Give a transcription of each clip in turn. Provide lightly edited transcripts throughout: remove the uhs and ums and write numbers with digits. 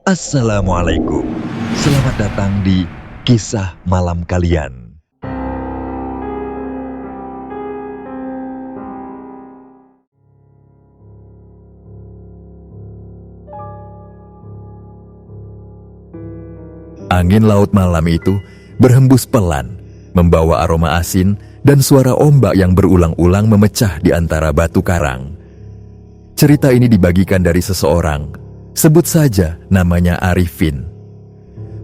Assalamualaikum. Selamat datang di Kisah Malam Kalian. Angin laut malam itu berhembus pelan, membawa aroma asin dan suara ombak yang berulang-ulang memecah di antara batu karang. Cerita ini dibagikan dari seseorang, sebut saja namanya Arifin.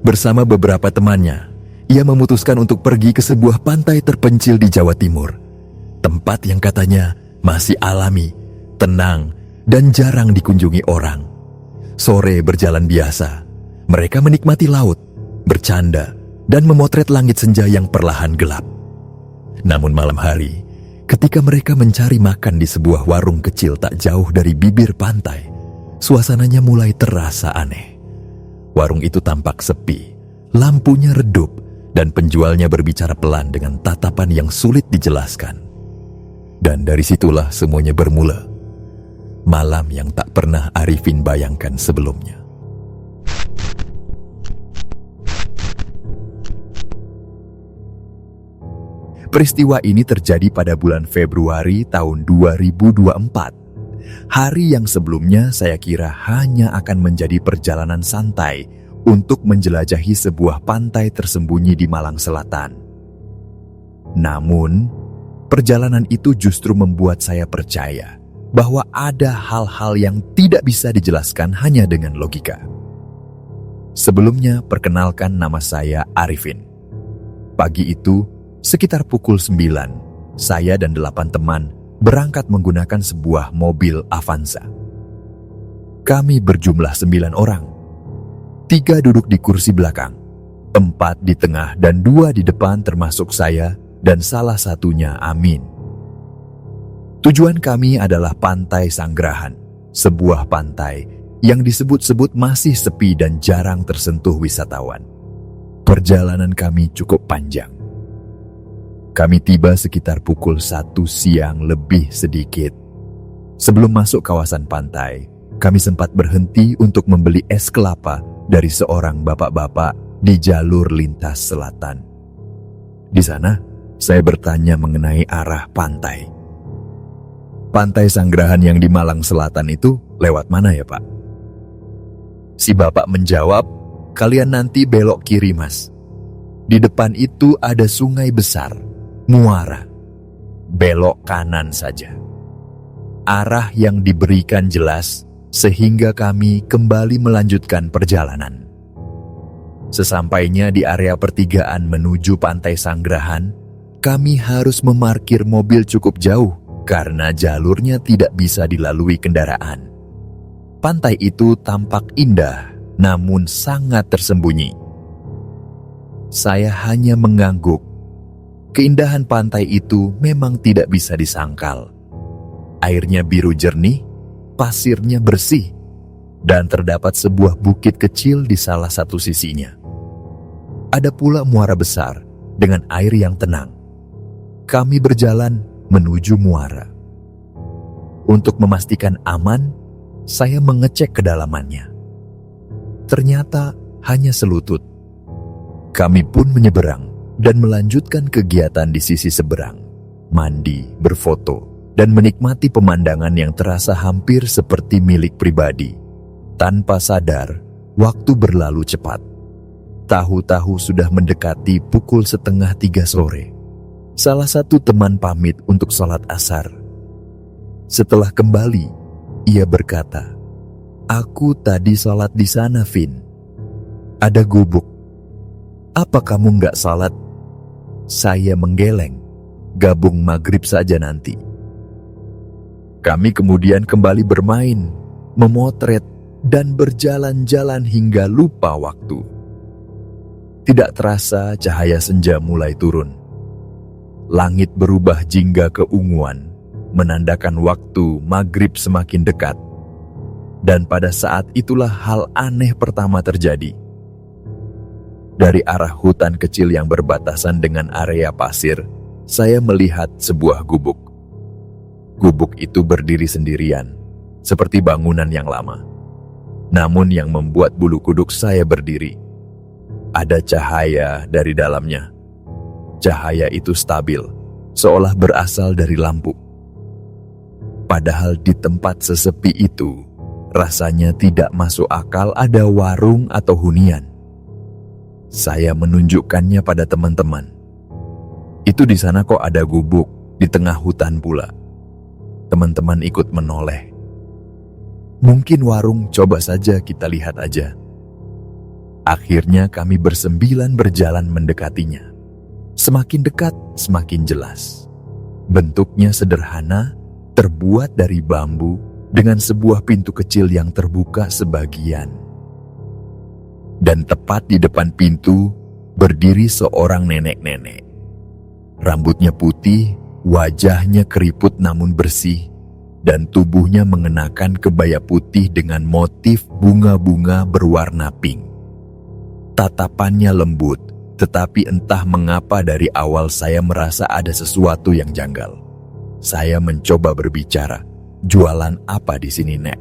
Bersama beberapa temannya, ia memutuskan untuk pergi ke sebuah pantai terpencil di Jawa Timur. Tempat yang katanya masih alami, tenang, dan jarang dikunjungi orang. Sore berjalan biasa, mereka menikmati laut, bercanda, dan memotret langit senja yang perlahan gelap. Namun malam hari, ketika mereka mencari makan di sebuah warung kecil tak jauh dari bibir pantai, suasananya mulai terasa aneh. Warung itu tampak sepi, lampunya redup, dan penjualnya berbicara pelan dengan tatapan yang sulit dijelaskan. Dan dari situlah semuanya bermula. Malam yang tak pernah Arifin bayangkan sebelumnya. Peristiwa ini terjadi pada bulan Februari tahun 2024. Hari yang sebelumnya saya kira hanya akan menjadi perjalanan santai untuk menjelajahi sebuah pantai tersembunyi di Malang Selatan. Namun, perjalanan itu justru membuat saya percaya bahwa ada hal-hal yang tidak bisa dijelaskan hanya dengan logika. Sebelumnya, perkenalkan, nama saya Arifin. Pagi itu, sekitar pukul 9, saya dan 8 teman berangkat menggunakan sebuah mobil Avanza. Kami berjumlah 9 orang. 3 duduk di kursi belakang, 4 di tengah dan 2 di depan termasuk saya dan salah satunya Amin. Tujuan kami adalah Pantai Sanggrahan, sebuah pantai yang disebut-sebut masih sepi dan jarang tersentuh wisatawan. Perjalanan kami cukup panjang. Kami tiba sekitar pukul 1 siang lebih sedikit. Sebelum masuk kawasan pantai, kami sempat berhenti untuk membeli es kelapa dari seorang bapak-bapak di jalur lintas selatan. Di sana, saya bertanya mengenai arah pantai. Pantai Sanggrahan yang di Malang Selatan itu lewat mana ya, Pak? Si bapak menjawab, "Kalian nanti belok kiri, Mas. Di depan itu ada sungai besar, Muara. Belok kanan saja." Arah yang diberikan jelas sehingga kami kembali melanjutkan perjalanan. Sesampainya di area pertigaan menuju Pantai Sanggrahan, kami harus memarkir mobil cukup jauh karena jalurnya tidak bisa dilalui kendaraan. Pantai itu tampak indah namun sangat tersembunyi. Saya hanya mengangguk. Keindahan pantai itu memang tidak bisa disangkal. Airnya biru jernih, pasirnya bersih, dan terdapat sebuah bukit kecil di salah satu sisinya. Ada pula muara besar dengan air yang tenang. Kami berjalan menuju muara. Untuk memastikan aman, saya mengecek kedalamannya. Ternyata hanya selutut. Kami pun menyeberang dan melanjutkan kegiatan di sisi seberang, mandi, berfoto, dan menikmati pemandangan yang terasa hampir seperti milik pribadi. Tanpa sadar, waktu berlalu cepat. Tahu-tahu sudah mendekati pukul 2:30 sore. Salah satu teman pamit untuk sholat asar. Setelah kembali, ia berkata, "Aku tadi sholat di sana, Vin. Ada gubuk. Apa kamu nggak sholat?" Saya menggeleng, "Gabung maghrib saja nanti." Kami kemudian kembali bermain, memotret, dan berjalan-jalan hingga lupa waktu. Tidak terasa cahaya senja mulai turun. Langit berubah jingga keunguan, menandakan waktu maghrib semakin dekat. Dan pada saat itulah hal aneh pertama terjadi. Dari arah hutan kecil yang berbatasan dengan area pasir, saya melihat sebuah gubuk. Gubuk itu berdiri sendirian, seperti bangunan yang lama. namun yang membuat bulu kuduk saya berdiri. Ada cahaya dari dalamnya. Cahaya itu stabil, seolah berasal dari lampu. Padahal di tempat sesepi itu, rasanya tidak masuk akal ada warung atau hunian. Saya menunjukkannya pada teman-teman. Itu di sana kok ada gubuk, di tengah hutan pula. Teman-teman ikut menoleh. Mungkin warung, coba saja kita lihat aja. Akhirnya kami bersembilan berjalan mendekatinya. Semakin dekat, semakin jelas. Bentuknya sederhana, terbuat dari bambu, dengan sebuah pintu kecil yang terbuka sebagian. Dan tepat di depan pintu, berdiri seorang nenek-nenek. Rambutnya putih, wajahnya keriput namun bersih, dan tubuhnya mengenakan kebaya putih dengan motif bunga-bunga berwarna pink. Tatapannya lembut, tetapi entah mengapa dari awal saya merasa ada sesuatu yang janggal. Saya mencoba berbicara, "Jualan apa di sini, Nek?"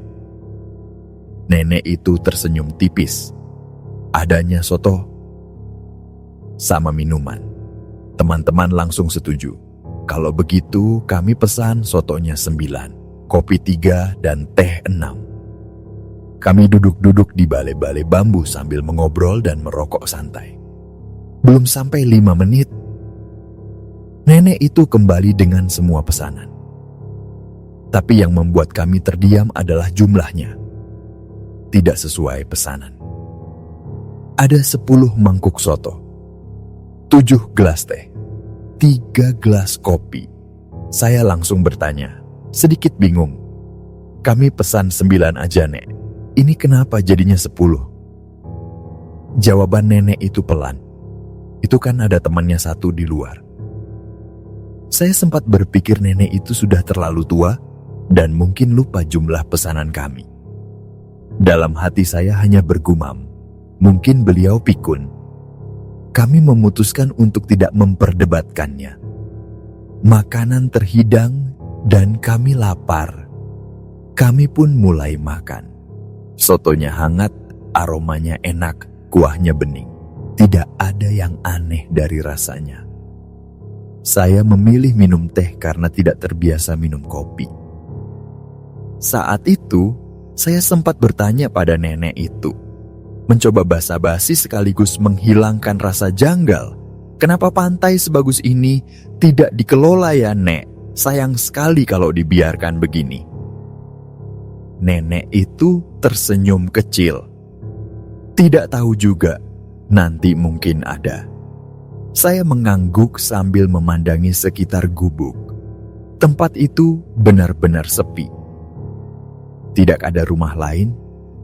Nenek itu tersenyum tipis. "Adanya soto sama minuman." Teman-teman langsung setuju. "Kalau begitu kami pesan sotonya 9, kopi 3, dan teh 6. Kami duduk-duduk di balai-balai bambu sambil mengobrol dan merokok santai. Belum sampai 5 menit, nenek itu kembali dengan semua pesanan. Tapi yang membuat kami terdiam adalah jumlahnya. Tidak sesuai pesanan. Ada 10 mangkuk soto, 7 gelas teh, 3 gelas kopi. Saya langsung bertanya, sedikit bingung. "Kami pesan 9 aja, Nek. Ini kenapa jadinya 10? Jawaban nenek itu pelan. "Itu kan ada temannya satu di luar." Saya sempat berpikir nenek itu sudah terlalu tua dan mungkin lupa jumlah pesanan kami. Dalam hati saya hanya bergumam, mungkin beliau pikun. Kami memutuskan untuk tidak memperdebatkannya. Makanan terhidang dan kami lapar. Kami pun mulai makan. Sotonya hangat, aromanya enak, kuahnya bening. Tidak ada yang aneh dari rasanya. Saya memilih minum teh karena tidak terbiasa minum kopi. Saat itu, saya sempat bertanya pada nenek itu. Mencoba basa-basi sekaligus menghilangkan rasa janggal. "Kenapa pantai sebagus ini tidak dikelola ya, Nek? Sayang sekali kalau dibiarkan begini." Nenek itu tersenyum kecil. "Tidak tahu juga, nanti mungkin ada." Saya mengangguk sambil memandangi sekitar gubuk. Tempat itu benar-benar sepi. Tidak ada rumah lain,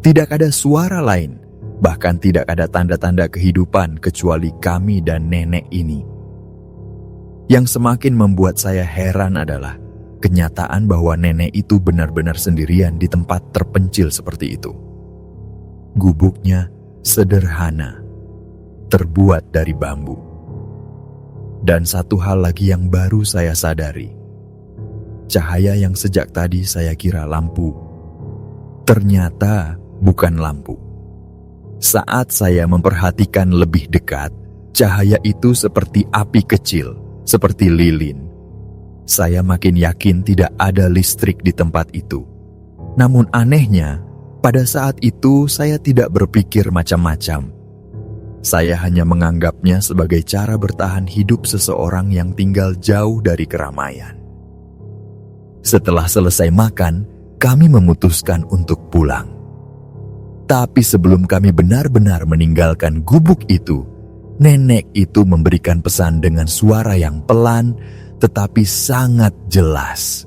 tidak ada suara lain, bahkan tidak ada tanda-tanda kehidupan kecuali kami dan nenek ini. Yang semakin membuat saya heran adalah kenyataan bahwa nenek itu benar-benar sendirian di tempat terpencil seperti itu. Gubuknya sederhana, terbuat dari bambu. Dan satu hal lagi yang baru saya sadari. Cahaya yang sejak tadi saya kira lampu, ternyata bukan lampu. Saat saya memperhatikan lebih dekat, cahaya itu seperti api kecil, seperti lilin. Saya makin yakin tidak ada listrik di tempat itu. Namun anehnya, pada saat itu saya tidak berpikir macam-macam. Saya hanya menganggapnya sebagai cara bertahan hidup seseorang yang tinggal jauh dari keramaian. Setelah selesai makan, kami memutuskan untuk pulang. Tapi sebelum kami benar-benar meninggalkan gubuk itu, nenek itu memberikan pesan dengan suara yang pelan tetapi sangat jelas.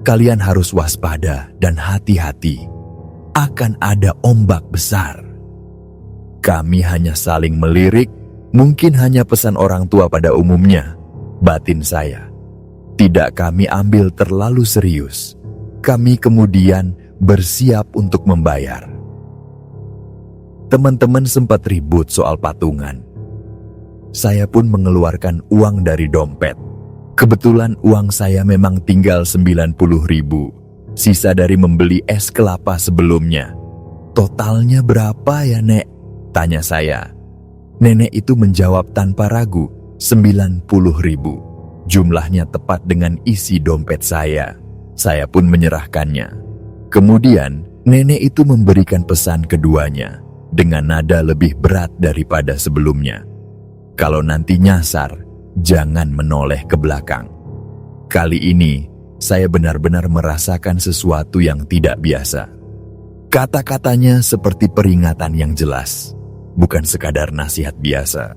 "Kalian harus waspada dan hati-hati. Akan ada ombak besar." Kami hanya saling melirik, mungkin hanya pesan orang tua pada umumnya. Batin saya, tidak kami ambil terlalu serius. Kami kemudian bersiap untuk membayar. Teman-teman sempat ribut soal patungan. Saya pun mengeluarkan uang dari dompet. Kebetulan uang saya memang tinggal 90.000, sisa dari membeli es kelapa sebelumnya. "Totalnya berapa ya, Nek?" tanya saya. Nenek itu menjawab tanpa ragu, 90.000. Jumlahnya tepat dengan isi dompet saya. Saya pun menyerahkannya. Kemudian, nenek itu memberikan pesan keduanya dengan nada lebih berat daripada sebelumnya. "Kalau nanti nyasar, jangan menoleh ke belakang." Kali ini, saya benar-benar merasakan sesuatu yang tidak biasa. Kata-katanya seperti peringatan yang jelas, bukan sekadar nasihat biasa.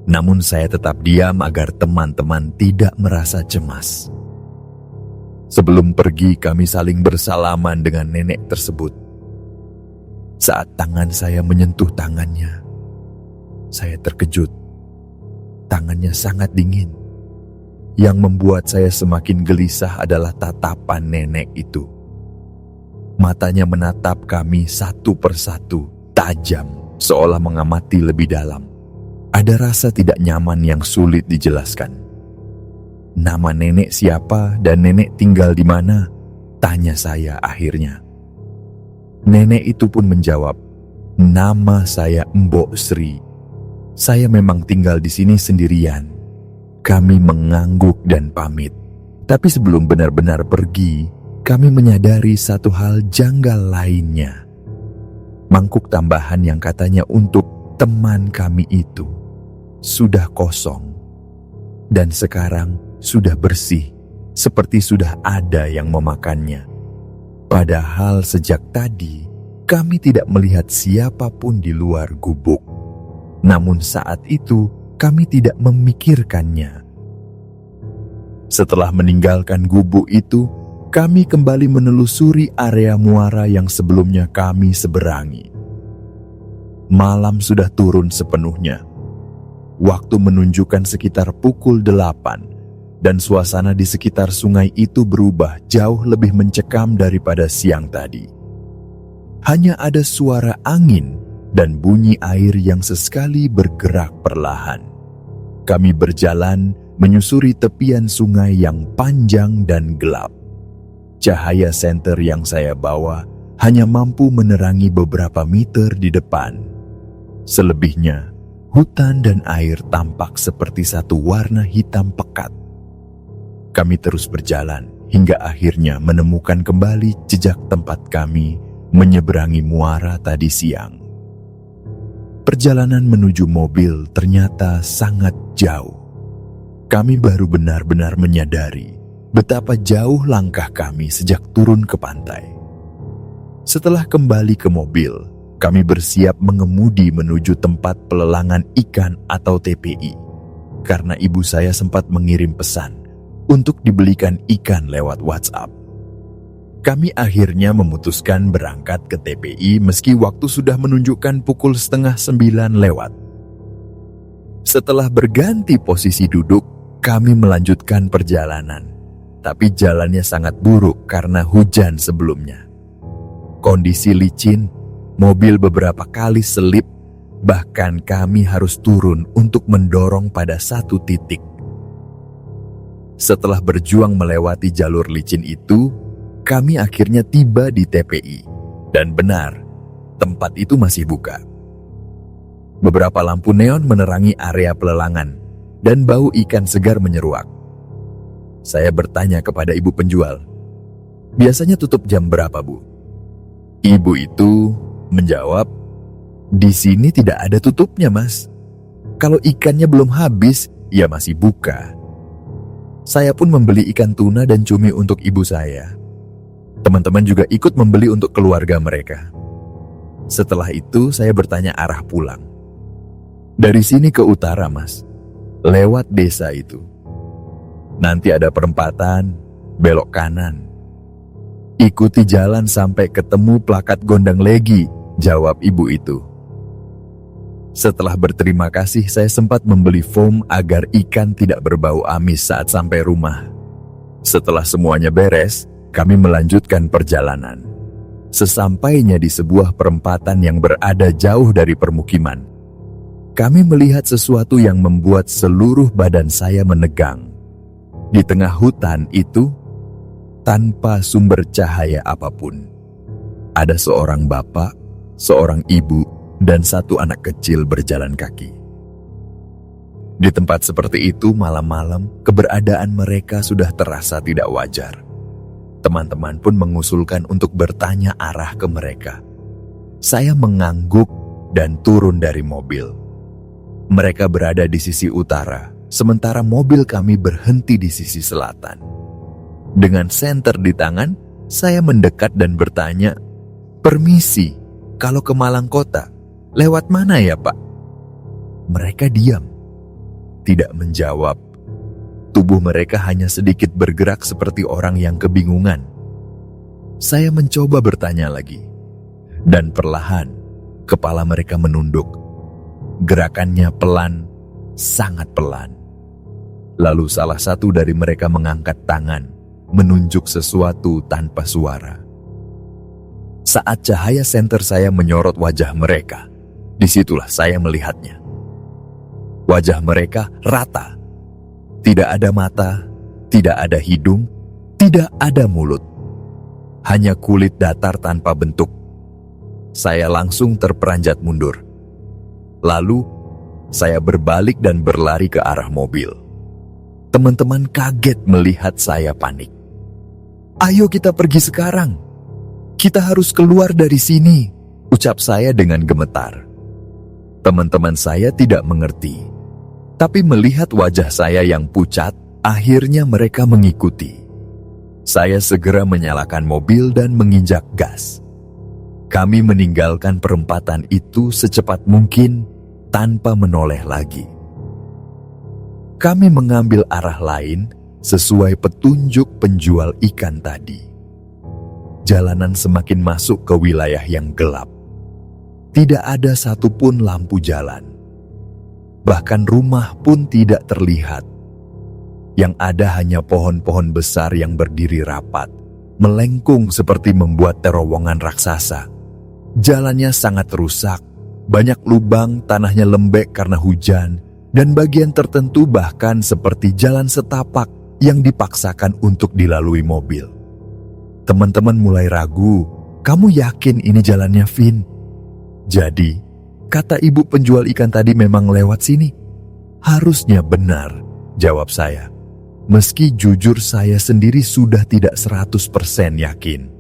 Namun saya tetap diam agar teman-teman tidak merasa cemas. Sebelum pergi, kami saling bersalaman dengan nenek tersebut. Saat tangan saya menyentuh tangannya, saya terkejut. Tangannya sangat dingin. Yang membuat saya semakin gelisah adalah tatapan nenek itu. Matanya menatap kami satu persatu, tajam, seolah mengamati lebih dalam. Ada rasa tidak nyaman yang sulit dijelaskan. "Nama nenek siapa dan nenek tinggal di mana?" tanya saya akhirnya. Nenek itu pun menjawab, "Nama saya Mbok Sri. Saya memang tinggal di sini sendirian." Kami mengangguk dan pamit. Tapi sebelum benar-benar pergi, kami menyadari satu hal janggal lainnya. Mangkuk tambahan yang katanya untuk teman kami itu sudah kosong dan sekarang sudah bersih, seperti sudah ada yang memakannya. Padahal sejak tadi kami tidak melihat siapapun di luar gubuk. Namun saat itu kami tidak memikirkannya. Setelah meninggalkan gubuk itu, kami kembali menelusuri area muara yang sebelumnya kami seberangi. Malam sudah turun sepenuhnya. Waktu menunjukkan sekitar pukul 8 dan suasana di sekitar sungai itu berubah jauh lebih mencekam daripada siang tadi. Hanya ada suara angin dan bunyi air yang sesekali bergerak perlahan. Kami berjalan menyusuri tepian sungai yang panjang dan gelap. Cahaya senter yang saya bawa hanya mampu menerangi beberapa meter di depan. Selebihnya, hutan dan air tampak seperti satu warna hitam pekat. Kami terus berjalan hingga akhirnya menemukan kembali jejak tempat kami menyeberangi muara tadi siang. Perjalanan menuju mobil ternyata sangat jauh. Kami baru benar-benar menyadari betapa jauh langkah kami sejak turun ke pantai. Setelah kembali ke mobil, kami bersiap mengemudi menuju tempat pelelangan ikan atau TPI, karena ibu saya sempat mengirim pesan untuk dibelikan ikan lewat WhatsApp. Kami akhirnya memutuskan berangkat ke TPI meski waktu sudah menunjukkan pukul 8:30 lewat. Setelah berganti posisi duduk, kami melanjutkan perjalanan, tapi jalannya sangat buruk karena hujan sebelumnya. Kondisi licin, mobil beberapa kali selip, bahkan kami harus turun untuk mendorong pada satu titik. Setelah berjuang melewati jalur licin itu, kami akhirnya tiba di TPI. Dan benar, tempat itu masih buka. Beberapa lampu neon menerangi area pelelangan, dan bau ikan segar menyeruak. Saya bertanya kepada ibu penjual, "Biasanya tutup jam berapa, Bu?" Ibu itu menjawab, "Di sini tidak ada tutupnya, Mas. Kalau ikannya belum habis, ya masih buka." Saya pun membeli ikan tuna dan cumi untuk ibu saya. Teman-teman juga ikut membeli untuk keluarga mereka. Setelah itu, saya bertanya arah pulang. "Dari sini ke utara, Mas. Lewat desa itu. Nanti ada perempatan, belok kanan. Ikuti jalan sampai ketemu plakat Gondang Legi," jawab ibu itu. Setelah berterima kasih, saya sempat membeli foam agar ikan tidak berbau amis saat sampai rumah. Setelah semuanya beres, kami melanjutkan perjalanan. Sesampainya di sebuah perempatan yang berada jauh dari permukiman, kami melihat sesuatu yang membuat seluruh badan saya menegang. Di tengah hutan itu, tanpa sumber cahaya apapun, ada seorang bapak seorang ibu, dan satu anak kecil berjalan kaki. Di tempat seperti itu malam-malam, keberadaan mereka sudah terasa tidak wajar. Teman-teman pun mengusulkan untuk bertanya arah ke mereka. Saya mengangguk dan turun dari mobil. Mereka berada di sisi utara, sementara mobil kami berhenti di sisi selatan. Dengan senter di tangan, saya mendekat dan bertanya, "Permisi, kalau ke Malang Kota, lewat mana ya, Pak?" Mereka diam, tidak menjawab. Tubuh mereka hanya sedikit bergerak seperti orang yang kebingungan. Saya mencoba bertanya lagi, dan perlahan kepala mereka menunduk. Gerakannya pelan, sangat pelan. Lalu salah satu dari mereka mengangkat tangan, menunjuk sesuatu tanpa suara. Saat cahaya senter saya menyorot wajah mereka, disitulah saya melihatnya. Wajah mereka rata. Tidak ada mata, tidak ada hidung, tidak ada mulut. Hanya kulit datar tanpa bentuk. Saya langsung terperanjat mundur. Lalu, saya berbalik dan berlari ke arah mobil. Teman-teman kaget melihat saya panik. "Ayo kita pergi sekarang. Kita harus keluar dari sini," ucap saya dengan gemetar. Teman-teman saya tidak mengerti. Tapi melihat wajah saya yang pucat, akhirnya mereka mengikuti. Saya segera menyalakan mobil dan menginjak gas. Kami meninggalkan perempatan itu secepat mungkin tanpa menoleh lagi. Kami mengambil arah lain sesuai petunjuk penjual ikan tadi. Jalanan semakin masuk ke wilayah yang gelap. Tidak ada satupun lampu jalan. Bahkan rumah pun tidak terlihat. Yang ada hanya pohon-pohon besar yang berdiri rapat, melengkung seperti membuat terowongan raksasa. Jalannya sangat rusak, banyak lubang, tanahnya lembek karena hujan, dan bagian tertentu bahkan seperti jalan setapak yang dipaksakan untuk dilalui mobil. Teman-teman mulai ragu, "Kamu yakin ini jalannya, Vin?" Jadi, kata ibu penjual ikan tadi memang lewat sini. "Harusnya benar," jawab saya. Meski jujur saya sendiri sudah tidak 100% yakin.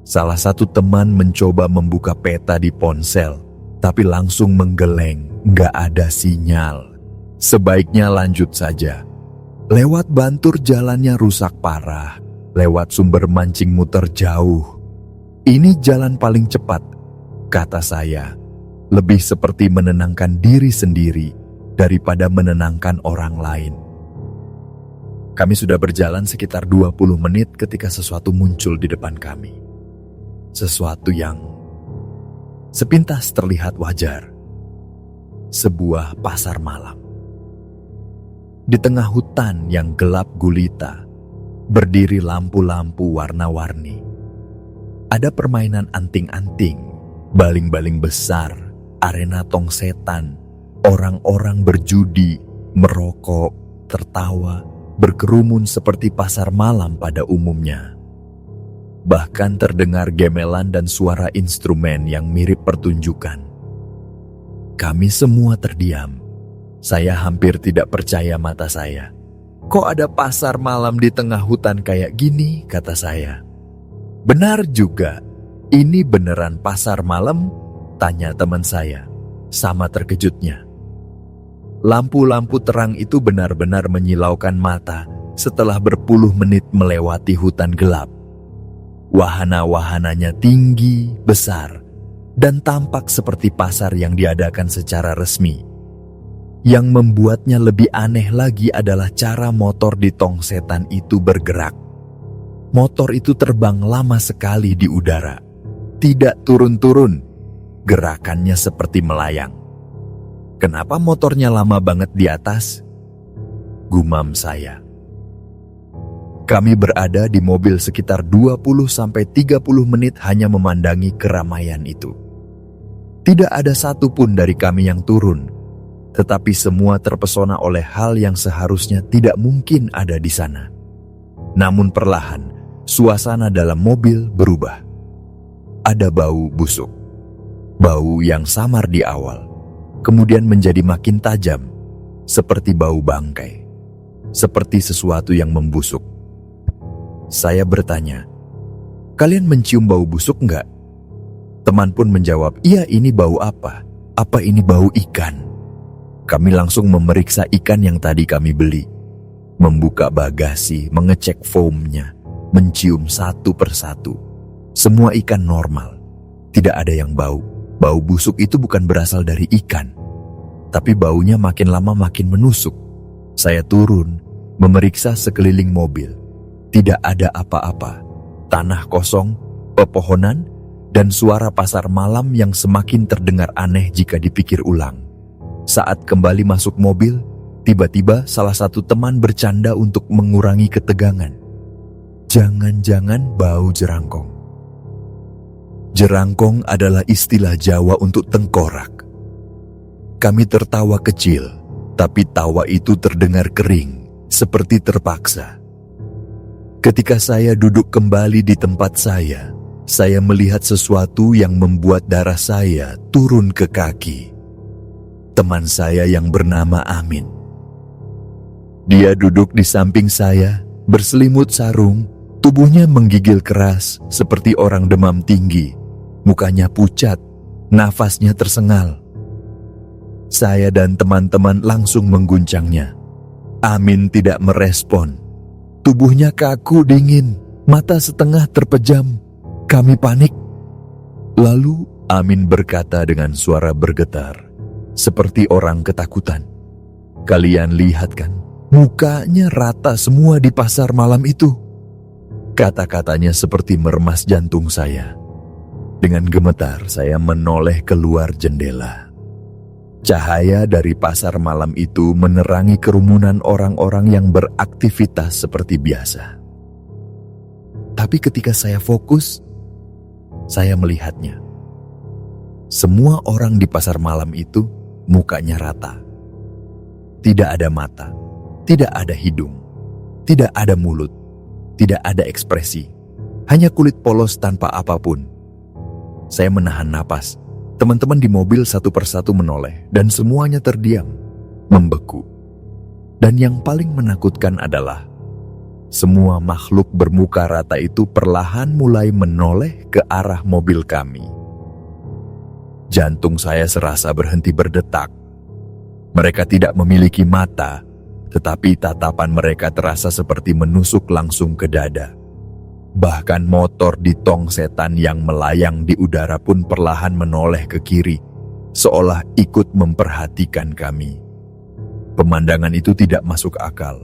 Salah satu teman mencoba membuka peta di ponsel, tapi langsung menggeleng, nggak ada sinyal. Sebaiknya lanjut saja. Lewat Bantur jalannya rusak parah, lewat Sumber Mancing muter jauh. "Ini jalan paling cepat," kata saya. Lebih seperti menenangkan diri sendiri daripada menenangkan orang lain. Kami sudah berjalan sekitar 20 menit ketika sesuatu muncul di depan kami. Sesuatu yang sepintas terlihat wajar. Sebuah pasar malam. Di tengah hutan yang gelap gulita, berdiri lampu-lampu warna-warni. Ada permainan anting-anting, baling-baling besar, arena tong setan, orang-orang berjudi, merokok, tertawa, berkerumun seperti pasar malam pada umumnya. Bahkan terdengar gemelan dan suara instrumen yang mirip pertunjukan. Kami semua terdiam. Saya hampir tidak percaya mata saya. "Kok ada pasar malam di tengah hutan kayak gini?" kata saya. "Benar juga, ini beneran pasar malam?" tanya teman saya, sama terkejutnya. Lampu-lampu terang itu benar-benar menyilaukan mata setelah berpuluh menit melewati hutan gelap. Wahana-wahananya tinggi, besar, dan tampak seperti pasar yang diadakan secara resmi. Yang membuatnya lebih aneh lagi adalah cara motor di tong setan itu bergerak. Motor itu terbang lama sekali di udara, tidak turun-turun. Gerakannya seperti melayang. "Kenapa motornya lama banget di atas?" gumam saya. Kami berada di mobil sekitar 20-30 menit hanya memandangi keramaian itu. Tidak ada satupun dari kami yang turun, tetapi semua terpesona oleh hal yang seharusnya tidak mungkin ada di sana. Namun perlahan, suasana dalam mobil berubah. Ada bau busuk. Bau yang samar di awal, kemudian menjadi makin tajam, seperti bau bangkai, seperti sesuatu yang membusuk. Saya bertanya, "Kalian mencium bau busuk enggak?" Teman pun menjawab, "Iya, ini bau apa? Apa ini bau ikan?" Kami langsung memeriksa ikan yang tadi kami beli, membuka bagasi, mengecek foamnya, mencium satu persatu. Semua ikan normal, tidak ada yang bau. Bau busuk itu bukan berasal dari ikan, tapi baunya makin lama makin menusuk. Saya turun, memeriksa sekeliling mobil. Tidak ada apa-apa, tanah kosong, pepohonan, dan suara pasar malam yang semakin terdengar aneh jika dipikir ulang. Saat kembali masuk mobil, tiba-tiba salah satu teman bercanda untuk mengurangi ketegangan. "Jangan-jangan bau jerangkong." Jerangkong adalah istilah Jawa untuk tengkorak. Kami tertawa kecil, tapi tawa itu terdengar kering, seperti terpaksa. Ketika saya duduk kembali di tempat saya melihat sesuatu yang membuat darah saya turun ke kaki. Teman saya yang bernama Amin. Dia duduk di samping saya, berselimut sarung, tubuhnya menggigil keras seperti orang demam tinggi. Mukanya pucat, nafasnya tersengal. Saya dan teman-teman langsung mengguncangnya. Amin tidak merespon. Tubuhnya kaku dingin, mata setengah terpejam. Kami panik. Lalu Amin berkata dengan suara bergetar, seperti orang ketakutan, "Kalian lihat kan, mukanya rata semua di pasar malam itu." Kata-katanya seperti meremas jantung saya. Dengan gemetar saya menoleh keluar jendela. Cahaya dari pasar malam itu menerangi kerumunan orang-orang yang beraktivitas seperti biasa. Tapi ketika saya fokus, saya melihatnya. Semua orang di pasar malam itu mukanya rata. Tidak ada mata, tidak ada hidung, tidak ada mulut, tidak ada ekspresi, hanya kulit polos tanpa apapun. Saya menahan napas. Teman-teman di mobil satu persatu menoleh dan semuanya terdiam, membeku. Dan yang paling menakutkan adalah semua makhluk bermuka rata itu perlahan mulai menoleh ke arah mobil kami. Jantung saya serasa berhenti berdetak. Mereka tidak memiliki mata, tetapi tatapan mereka terasa seperti menusuk langsung ke dada. Bahkan motor di tong setan yang melayang di udara pun perlahan menoleh ke kiri, seolah ikut memperhatikan kami. Pemandangan itu tidak masuk akal,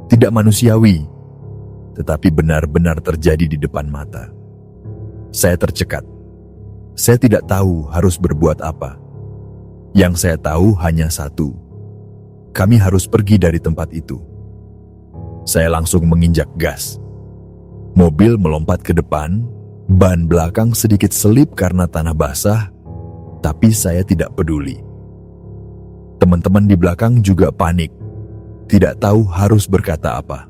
tidak manusiawi, tetapi benar-benar terjadi di depan mata. Saya tercekat. Saya tidak tahu harus berbuat apa. Yang saya tahu hanya satu: kami harus pergi dari tempat itu. Saya langsung menginjak gas. Mobil melompat ke depan, ban belakang sedikit selip karena tanah basah, tapi saya tidak peduli. Teman-teman di belakang juga panik, tidak tahu harus berkata apa.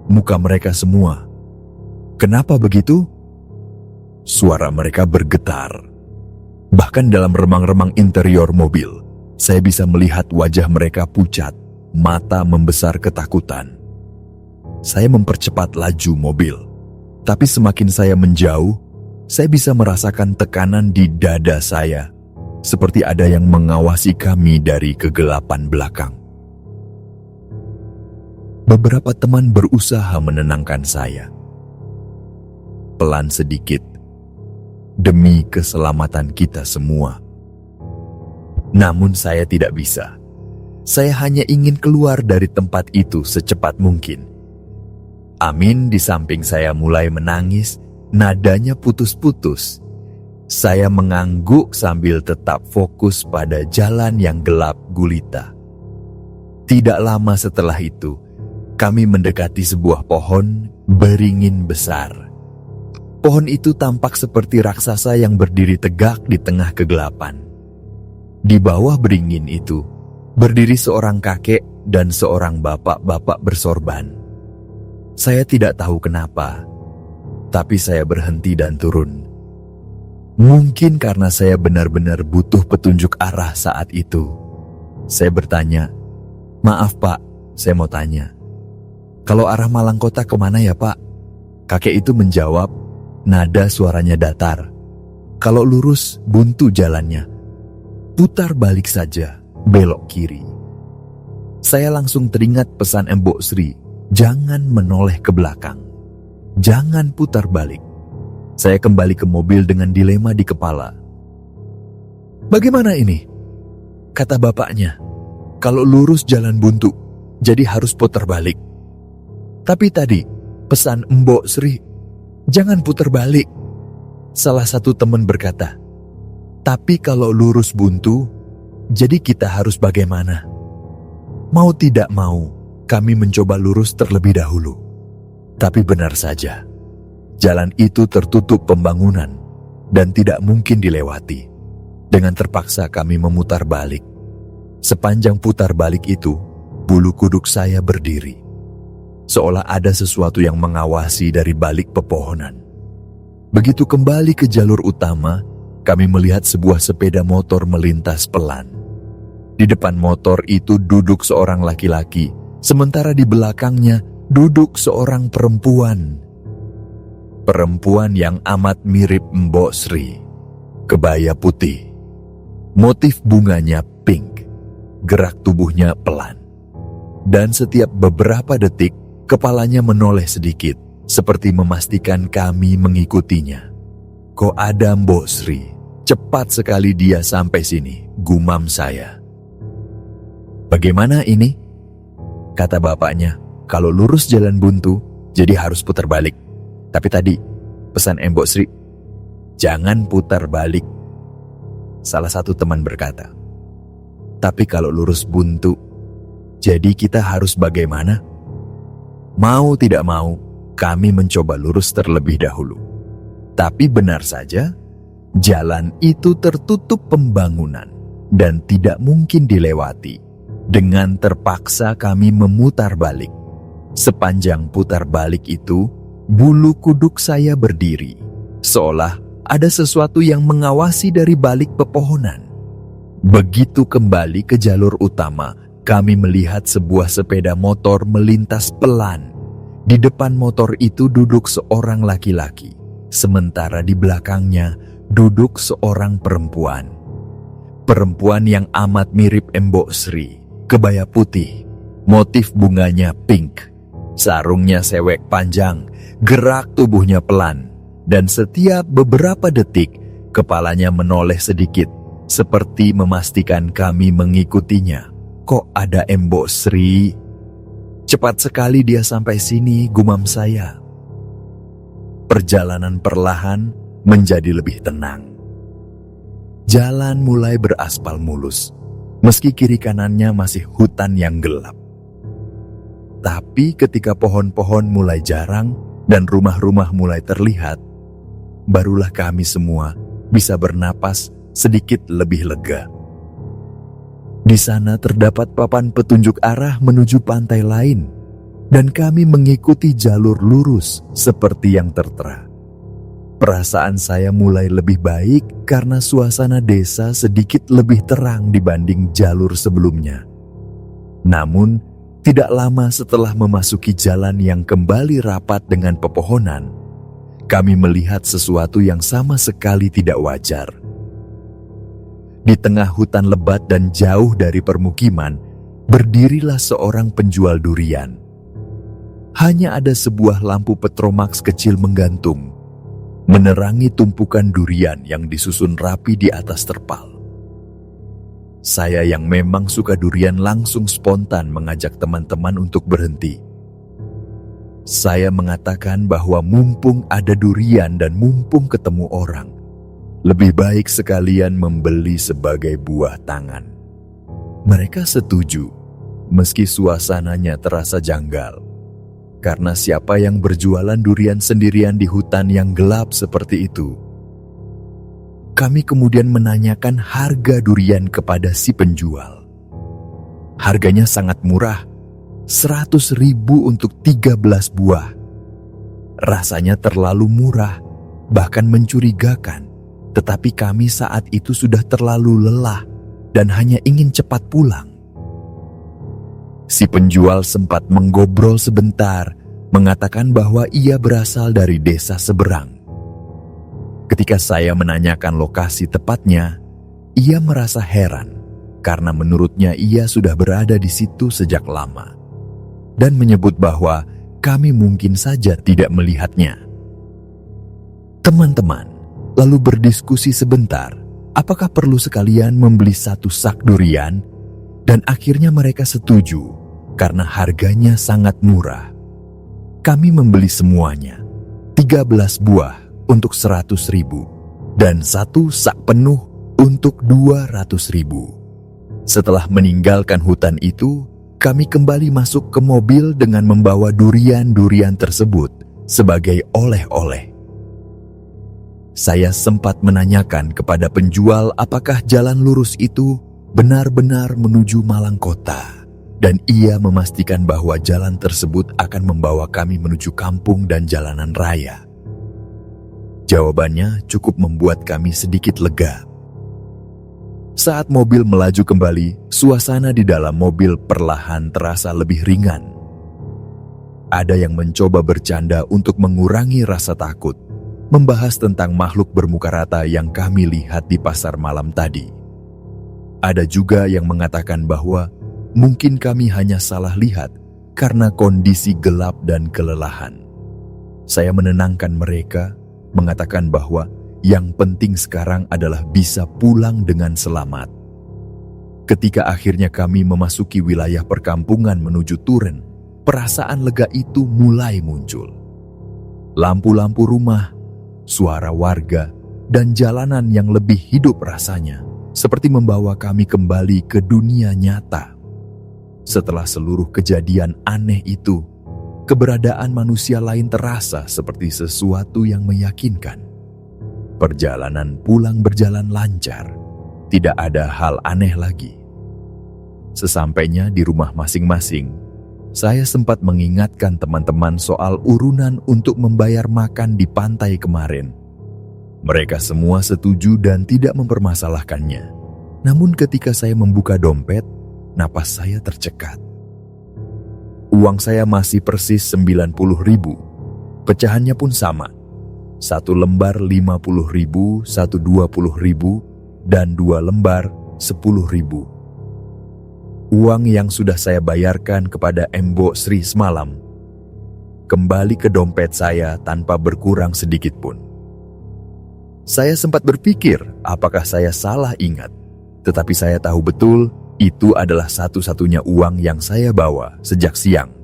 Muka mereka semua, "Kenapa begitu?" Suara mereka bergetar. Bahkan dalam remang-remang interior mobil, saya bisa melihat wajah mereka pucat, mata membesar ketakutan. Saya mempercepat laju mobil, tapi semakin saya menjauh, saya bisa merasakan tekanan di dada saya, seperti ada yang mengawasi kami dari kegelapan belakang. Beberapa teman berusaha menenangkan saya. Pelan sedikit, demi keselamatan kita semua. Namun saya tidak bisa. Saya hanya ingin keluar dari tempat itu secepat mungkin. Amin di samping saya mulai menangis, nadanya putus-putus. Saya mengangguk sambil tetap fokus pada jalan yang gelap gulita. Tidak lama setelah itu, kami mendekati sebuah pohon beringin besar. Pohon itu tampak seperti raksasa yang berdiri tegak di tengah kegelapan. Di bawah beringin itu, berdiri seorang kakek dan seorang bapak-bapak bersorban. Saya tidak tahu kenapa, tapi saya berhenti dan turun. Mungkin karena saya benar-benar butuh petunjuk arah saat itu. Saya bertanya, "Maaf Pak, saya mau tanya. Kalau arah Malang Kota kemana ya Pak?" Kakek itu menjawab, nada suaranya datar. "Kalau lurus, buntu jalannya. Putar balik saja, belok kiri." Saya langsung teringat pesan Mbok Sri, jangan menoleh ke belakang. Jangan putar balik. Saya kembali ke mobil dengan dilema di kepala. "Bagaimana ini?" kata bapaknya. "Kalau lurus jalan buntu, jadi harus putar balik." "Tapi tadi, pesan Mbok Sri, jangan putar balik." Salah satu teman berkata, "Tapi kalau lurus buntu, jadi kita harus bagaimana?" Mau tidak mau, kami mencoba lurus terlebih dahulu. Tapi benar saja, jalan itu tertutup pembangunan dan tidak mungkin dilewati. Dengan terpaksa kami memutar balik. Sepanjang putar balik itu, bulu kuduk saya berdiri. Seolah ada sesuatu yang mengawasi dari balik pepohonan. Begitu kembali ke jalur utama, kami melihat sebuah sepeda motor melintas pelan. Di depan motor itu duduk seorang laki-laki, sementara di belakangnya duduk seorang perempuan. Perempuan yang amat mirip Mbok Sri. Kebaya putih. Motif bunganya pink. Gerak tubuhnya pelan. Dan setiap beberapa detik, kepalanya menoleh sedikit, seperti memastikan kami mengikutinya. "Kok ada Mbok Sri? Cepat sekali dia sampai sini," gumam saya. "Bagaimana ini?" kata bapaknya. "Kalau lurus jalan buntu, jadi harus putar balik. Tapi tadi, pesan Mbok Sri, jangan putar balik." Salah satu teman berkata, "Tapi kalau lurus buntu, jadi kita harus bagaimana?" Mau tidak mau, kami mencoba lurus terlebih dahulu. Tapi benar saja, jalan itu tertutup pembangunan dan tidak mungkin dilewati. Dengan terpaksa kami memutar balik. Sepanjang putar balik itu, bulu kuduk saya berdiri, seolah ada sesuatu yang mengawasi dari balik pepohonan. Begitu kembali ke jalur utama, kami melihat sebuah sepeda motor melintas pelan. Di depan motor itu duduk seorang laki-laki, sementara di belakangnya duduk seorang perempuan. Perempuan yang amat mirip Mbok Sri, kebaya putih, motif bunganya pink. Sarungnya sewek panjang, gerak tubuhnya pelan, dan setiap beberapa detik, kepalanya menoleh sedikit, seperti memastikan kami mengikutinya. "Kok ada Mbok Sri? Cepat sekali dia sampai sini," gumam saya. Perjalanan perlahan menjadi lebih tenang. Jalan mulai beraspal mulus, meski kiri kanannya masih hutan yang gelap. Tapi ketika pohon-pohon mulai jarang dan rumah-rumah mulai terlihat, barulah kami semua bisa bernapas sedikit lebih lega. Di sana terdapat papan petunjuk arah menuju pantai lain, dan kami mengikuti jalur lurus seperti yang tertera. Perasaan saya mulai lebih baik karena suasana desa sedikit lebih terang dibanding jalur sebelumnya. Namun, tidak lama setelah memasuki jalan yang kembali rapat dengan pepohonan, kami melihat sesuatu yang sama sekali tidak wajar. Di tengah hutan lebat dan jauh dari permukiman, berdirilah seorang penjual durian. Hanya ada sebuah lampu petromax kecil menggantung, menerangi tumpukan durian yang disusun rapi di atas terpal. Saya yang memang suka durian langsung spontan mengajak teman-teman untuk berhenti. Saya mengatakan bahwa mumpung ada durian dan mumpung ketemu orang, lebih baik sekalian membeli sebagai buah tangan. Mereka setuju, meski suasananya terasa janggal. Karena siapa yang berjualan durian sendirian di hutan yang gelap seperti itu? Kami kemudian menanyakan harga durian kepada si penjual. Harganya sangat murah, 100.000 untuk 13 buah. Rasanya terlalu murah, bahkan mencurigakan. tetapi kami saat itu sudah terlalu lelah dan hanya ingin cepat pulang. Si penjual sempat menggobrol sebentar, mengatakan bahwa ia berasal dari desa seberang. Ketika saya menanyakan lokasi tepatnya, ia merasa heran karena menurutnya ia sudah berada di situ sejak lama dan menyebut bahwa kami mungkin saja tidak melihatnya. Teman-teman lalu berdiskusi sebentar, apakah perlu sekalian membeli 1 sak durian, dan akhirnya mereka setuju karena harganya sangat murah. Kami membeli semuanya, 13 buah untuk 100.000 dan 1 sak penuh untuk 200.000. Setelah meninggalkan hutan itu, kami kembali masuk ke mobil dengan membawa durian-durian tersebut sebagai oleh-oleh. Saya sempat menanyakan kepada penjual apakah jalan lurus itu benar-benar menuju Malang Kota, dan ia memastikan bahwa jalan tersebut akan membawa kami menuju kampung dan jalanan raya. Jawabannya cukup membuat kami sedikit lega. Saat mobil melaju kembali, suasana di dalam mobil perlahan terasa lebih ringan. Ada yang mencoba bercanda untuk mengurangi rasa takut, membahas tentang makhluk bermuka rata yang kami lihat di pasar malam tadi. Ada juga yang mengatakan bahwa mungkin kami hanya salah lihat karena kondisi gelap dan kelelahan. Saya menenangkan mereka, mengatakan bahwa yang penting sekarang adalah bisa pulang dengan selamat. Ketika akhirnya kami memasuki wilayah perkampungan menuju Turen, perasaan lega itu mulai muncul. Lampu-lampu rumah, suara warga, dan jalanan yang lebih hidup rasanya, seperti membawa kami kembali ke dunia nyata. Setelah seluruh kejadian aneh itu, keberadaan manusia lain terasa seperti sesuatu yang meyakinkan. Perjalanan pulang berjalan lancar, tidak ada hal aneh lagi. Sesampainya di rumah masing-masing, saya sempat mengingatkan teman-teman soal urunan untuk membayar makan di pantai kemarin. Mereka semua setuju dan tidak mempermasalahkannya. Namun ketika saya membuka dompet, napas saya tercekat. Uang saya masih persis 90.000, pecahannya pun sama. 1 lembar 50.000, 1 20.000, dan 2 lembar 10.000. Uang yang sudah saya bayarkan kepada Mbok Sri semalam kembali ke dompet saya tanpa berkurang sedikit pun. Saya sempat berpikir apakah saya salah ingat, tetapi saya tahu betul itu adalah satu-satunya uang yang saya bawa sejak siang.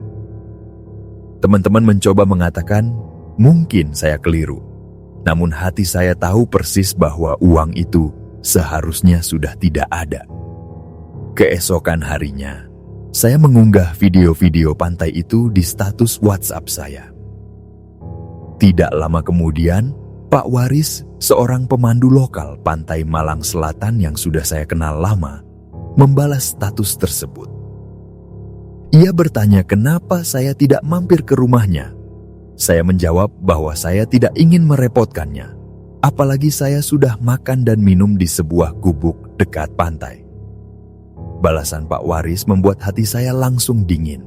Teman-teman mencoba mengatakan mungkin saya keliru. Namun hati saya tahu persis bahwa uang itu seharusnya sudah tidak ada. Keesokan harinya, saya mengunggah video-video pantai itu di status WhatsApp saya. Tidak lama kemudian, Pak Waris, seorang pemandu lokal pantai Malang Selatan yang sudah saya kenal lama, membalas status tersebut. Ia bertanya kenapa saya tidak mampir ke rumahnya. Saya menjawab bahwa saya tidak ingin merepotkannya, apalagi saya sudah makan dan minum di sebuah gubuk dekat pantai. Balasan Pak Waris membuat hati saya langsung dingin.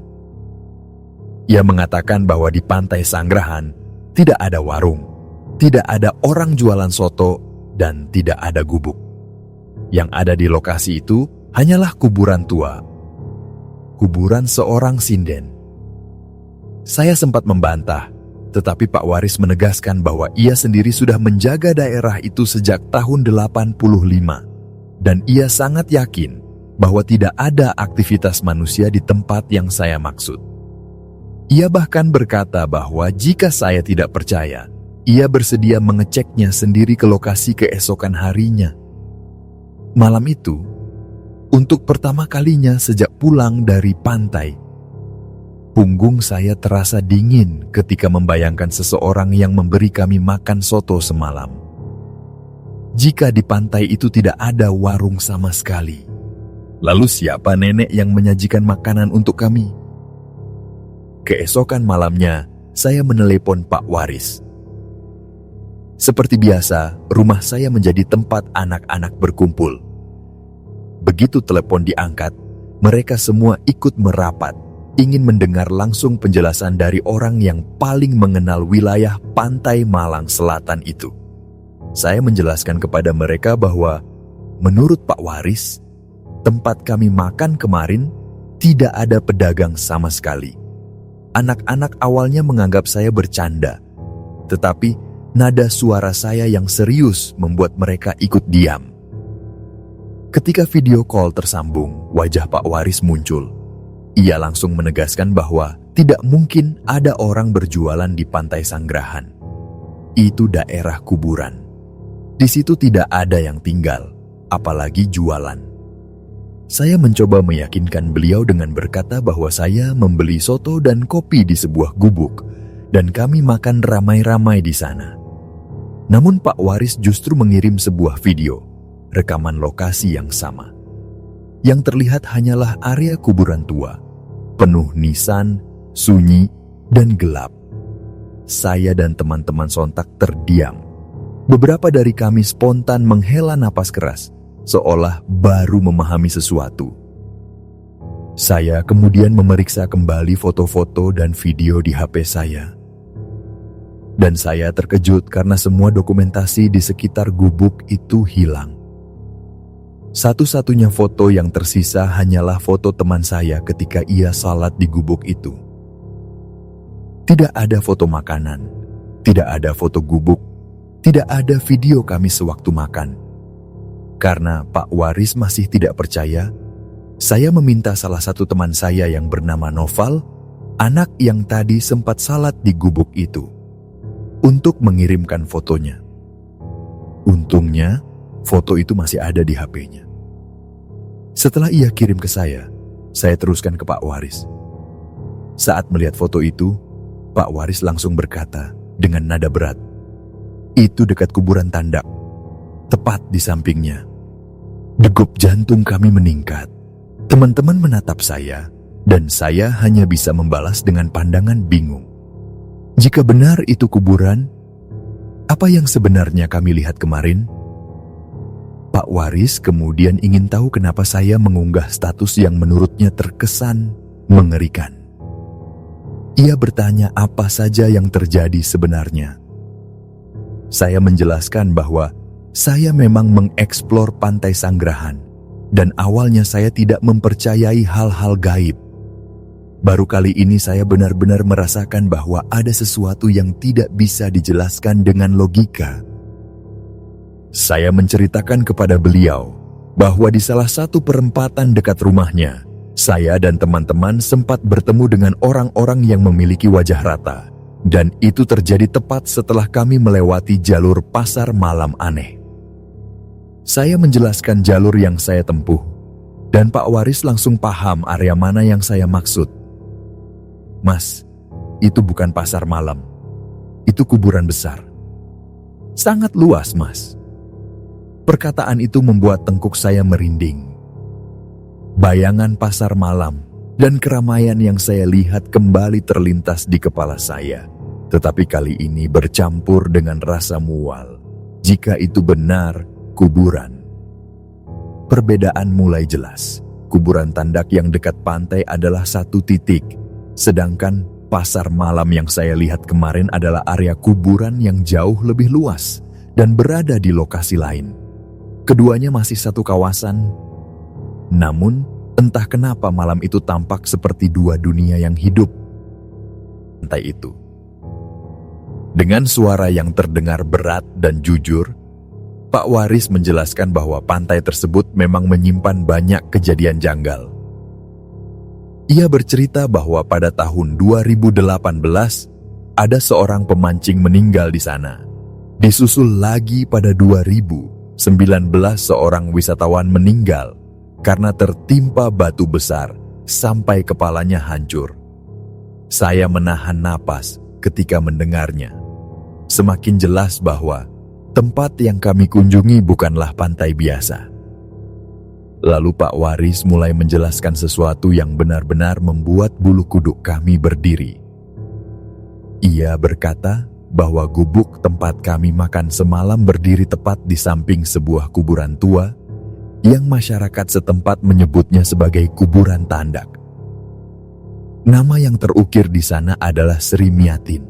Ia mengatakan bahwa di pantai Sanggrahan tidak ada warung, tidak ada orang jualan soto, dan tidak ada gubuk. Yang ada di lokasi itu hanyalah kuburan tua, kuburan seorang sinden. Saya sempat membantah, tetapi Pak Waris menegaskan bahwa ia sendiri sudah menjaga daerah itu sejak tahun 85, dan ia sangat yakin bahwa tidak ada aktivitas manusia di tempat yang saya maksud. Ia bahkan berkata bahwa jika saya tidak percaya, ia bersedia mengeceknya sendiri ke lokasi keesokan harinya. Malam itu, untuk pertama kalinya sejak pulang dari pantai, punggung saya terasa dingin ketika membayangkan seseorang yang memberi kami makan soto semalam. Jika di pantai itu tidak ada warung sama sekali, lalu siapa nenek yang menyajikan makanan untuk kami? Keesokan malamnya, saya menelepon Pak Waris. Seperti biasa, rumah saya menjadi tempat anak-anak berkumpul. Begitu telepon diangkat, mereka semua ikut merapat, ingin mendengar langsung penjelasan dari orang yang paling mengenal wilayah pantai Malang Selatan itu. Saya menjelaskan kepada mereka bahwa menurut Pak Waris, tempat kami makan kemarin tidak ada pedagang sama sekali. Anak-anak awalnya menganggap saya bercanda, tetapi nada suara saya yang serius membuat mereka ikut diam. Ketika video call tersambung, wajah Pak Waris muncul. Ia langsung menegaskan bahwa tidak mungkin ada orang berjualan di Pantai Sanggrahan. Itu daerah kuburan. Di situ tidak ada yang tinggal, apalagi jualan. Saya mencoba meyakinkan beliau dengan berkata bahwa saya membeli soto dan kopi di sebuah gubuk, dan kami makan ramai-ramai di sana. Namun Pak Waris justru mengirim sebuah video, rekaman lokasi yang sama. Yang terlihat hanyalah area kuburan tua, penuh nisan, sunyi, dan gelap. Saya dan teman-teman sontak terdiam. Beberapa dari kami spontan menghela napas keras, seolah baru memahami sesuatu. Saya kemudian memeriksa kembali foto-foto dan video di HP saya. Dan saya terkejut karena semua dokumentasi di sekitar gubuk itu hilang. Satu-satunya foto yang tersisa hanyalah foto teman saya ketika ia salat di gubuk itu. Tidak ada foto makanan, tidak ada foto gubuk, tidak ada video kami sewaktu makan. Karena Pak Waris masih tidak percaya, saya meminta salah satu teman saya yang bernama Noval, anak yang tadi sempat salat di gubuk itu, untuk mengirimkan fotonya. Untungnya, foto itu masih ada di HP-nya. Setelah ia kirim ke saya teruskan ke Pak Waris. Saat melihat foto itu, Pak Waris langsung berkata dengan nada berat, "Itu dekat kuburan Tandak, tepat di sampingnya." Degup jantung kami meningkat. Teman-teman menatap saya, dan saya hanya bisa membalas dengan pandangan bingung. Jika benar itu kuburan, apa yang sebenarnya kami lihat kemarin? Pak Waris kemudian ingin tahu kenapa saya mengunggah status yang menurutnya terkesan mengerikan. Ia bertanya apa saja yang terjadi sebenarnya. Saya menjelaskan bahwa saya memang mengeksplor Pantai Sanggrahan, dan awalnya saya tidak mempercayai hal-hal gaib. Baru kali ini saya benar-benar merasakan bahwa ada sesuatu yang tidak bisa dijelaskan dengan logika. Saya menceritakan kepada beliau bahwa di salah satu perempatan dekat rumahnya, saya dan teman-teman sempat bertemu dengan orang-orang yang memiliki wajah rata, dan itu terjadi tepat setelah kami melewati jalur pasar malam aneh. Saya menjelaskan jalur yang saya tempuh, dan Pak Waris langsung paham area mana yang saya maksud. "Mas, itu bukan pasar malam. Itu kuburan besar. Sangat luas, Mas." Perkataan itu membuat tengkuk saya merinding. Bayangan pasar malam dan keramaian yang saya lihat kembali terlintas di kepala saya, tetapi kali ini bercampur dengan rasa mual. Jika itu benar kuburan. Perbedaan mulai jelas. Kuburan Tandak yang dekat pantai adalah satu titik, sedangkan pasar malam yang saya lihat kemarin adalah area kuburan yang jauh lebih luas dan berada di lokasi lain. Keduanya masih satu kawasan, namun entah kenapa malam itu tampak seperti dua dunia yang hidup. Pantai itu. Dengan suara yang terdengar berat dan jujur, Pak Waris menjelaskan bahwa pantai tersebut memang menyimpan banyak kejadian janggal. Ia bercerita bahwa pada tahun 2018 ada seorang pemancing meninggal di sana. Disusul lagi pada 2019 seorang wisatawan meninggal karena tertimpa batu besar sampai kepalanya hancur. Saya menahan napas ketika mendengarnya. Semakin jelas bahwa tempat yang kami kunjungi bukanlah pantai biasa. Lalu Pak Waris mulai menjelaskan sesuatu yang benar-benar membuat bulu kuduk kami berdiri. Ia berkata bahwa gubuk tempat kami makan semalam berdiri tepat di samping sebuah kuburan tua yang masyarakat setempat menyebutnya sebagai kuburan tandak. Nama yang terukir di sana adalah Sri Miatin.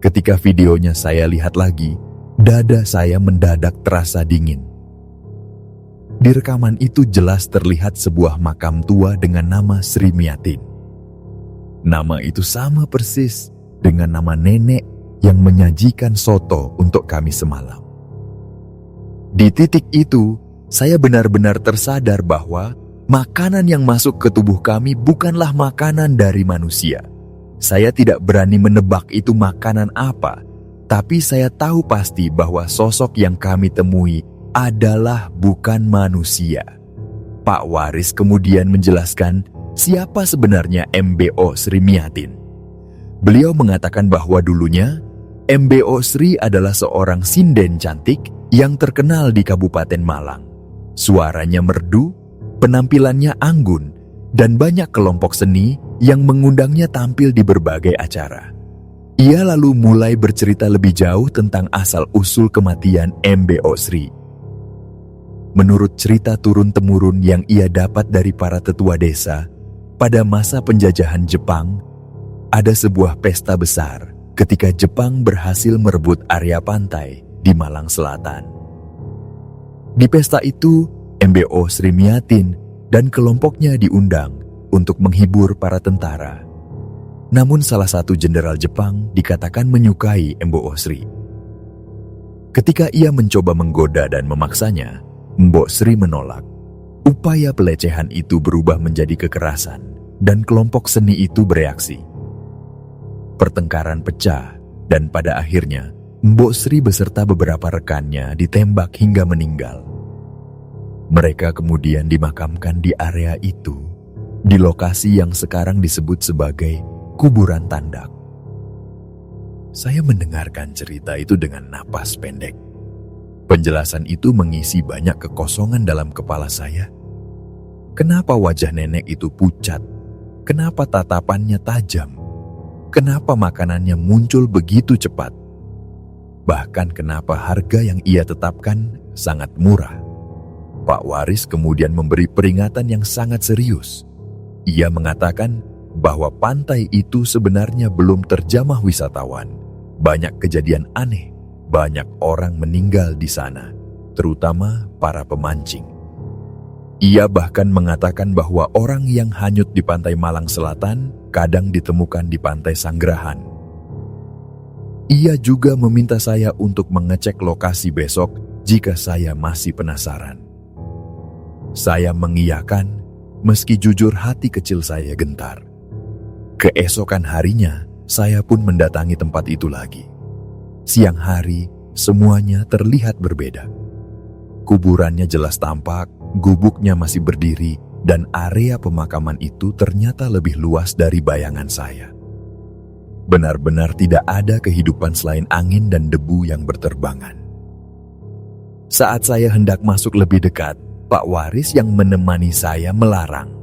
Ketika videonya saya lihat lagi, dada saya mendadak terasa dingin. Di rekaman itu jelas terlihat sebuah makam tua dengan nama Sri Miatin. Nama itu sama persis dengan nama nenek yang menyajikan soto untuk kami semalam. Di titik itu, saya benar-benar tersadar bahwa makanan yang masuk ke tubuh kami bukanlah makanan dari manusia. Saya tidak berani menebak itu makanan apa, tapi saya tahu pasti bahwa sosok yang kami temui adalah bukan manusia. Pak Waris kemudian menjelaskan siapa sebenarnya MBO Sri Miatin. Beliau mengatakan bahwa dulunya MBO Sri adalah seorang sinden cantik yang terkenal di Kabupaten Malang. Suaranya merdu, penampilannya anggun, dan banyak kelompok seni yang mengundangnya tampil di berbagai acara. Ia lalu mulai bercerita lebih jauh tentang asal-usul kematian MBO Sri. Menurut cerita turun-temurun yang ia dapat dari para tetua desa, pada masa penjajahan Jepang, ada sebuah pesta besar ketika Jepang berhasil merebut area pantai di Malang Selatan. Di pesta itu, MBO Sri Miatin dan kelompoknya diundang untuk menghibur para tentara. Namun salah satu jenderal Jepang dikatakan menyukai MBO Sri. Ketika ia mencoba menggoda dan memaksanya, Mbok Sri menolak. Upaya pelecehan itu berubah menjadi kekerasan dan kelompok seni itu bereaksi. Pertengkaran pecah dan pada akhirnya Mbok Sri beserta beberapa rekannya ditembak hingga meninggal. Mereka kemudian dimakamkan di area itu, di lokasi yang sekarang disebut sebagai kuburan tandak. Saya mendengarkan cerita itu dengan napas pendek. Penjelasan itu mengisi banyak kekosongan dalam kepala saya. Kenapa wajah nenek itu pucat? Kenapa tatapannya tajam? Kenapa makanannya muncul begitu cepat? Bahkan kenapa harga yang ia tetapkan sangat murah? Pak Waris kemudian memberi peringatan yang sangat serius. Ia mengatakan bahwa pantai itu sebenarnya belum terjamah wisatawan. Banyak kejadian aneh. Banyak orang meninggal di sana, terutama para pemancing. Ia bahkan mengatakan bahwa orang yang hanyut di pantai Malang Selatan kadang ditemukan di pantai Sanggerahan. Ia juga meminta saya untuk mengecek lokasi besok jika saya masih penasaran. Saya mengiyakan, meski jujur hati kecil saya gentar. Keesokan harinya, saya pun mendatangi tempat itu lagi. Siang hari, semuanya terlihat berbeda. Kuburannya jelas tampak, gubuknya masih berdiri, dan area pemakaman itu ternyata lebih luas dari bayangan saya. Benar-benar tidak ada kehidupan selain angin dan debu yang berterbangan. Saat saya hendak masuk lebih dekat, Pak Waris yang menemani saya melarang.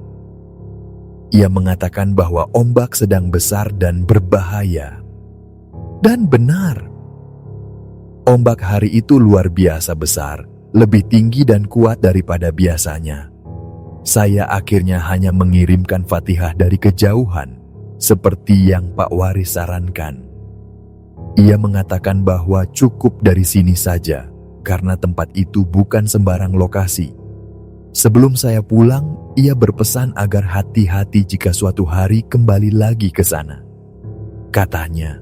Ia mengatakan bahwa ombak sedang besar dan berbahaya. Dan benar. Ombak hari itu luar biasa besar, lebih tinggi dan kuat daripada biasanya. Saya akhirnya hanya mengirimkan Fatihah dari kejauhan, seperti yang Pak Waris sarankan. Ia mengatakan bahwa cukup dari sini saja, karena tempat itu bukan sembarang lokasi. Sebelum saya pulang, ia berpesan agar hati-hati jika suatu hari kembali lagi ke sana. Katanya,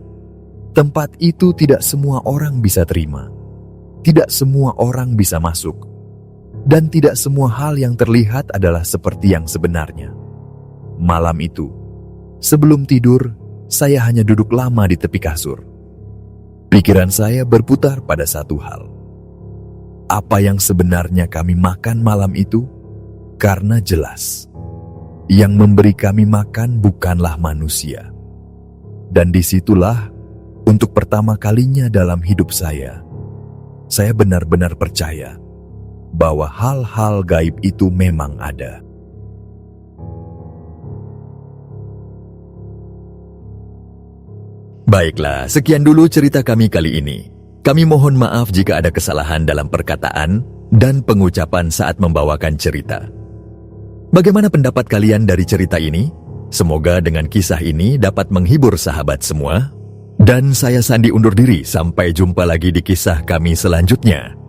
tempat itu tidak semua orang bisa terima. Tidak semua orang bisa masuk. Dan tidak semua hal yang terlihat adalah seperti yang sebenarnya. Malam itu, sebelum tidur, saya hanya duduk lama di tepi kasur. Pikiran saya berputar pada satu hal. Apa yang sebenarnya kami makan malam itu? Karena jelas, yang memberi kami makan bukanlah manusia. Dan disitulah, untuk pertama kalinya dalam hidup saya benar-benar percaya bahwa hal-hal gaib itu memang ada. Baiklah, sekian dulu cerita kami kali ini. Kami mohon maaf jika ada kesalahan dalam perkataan dan pengucapan saat membawakan cerita. Bagaimana pendapat kalian dari cerita ini? Semoga dengan kisah ini dapat menghibur sahabat semua. Dan saya Sandi undur diri, sampai jumpa lagi di kisah kami selanjutnya.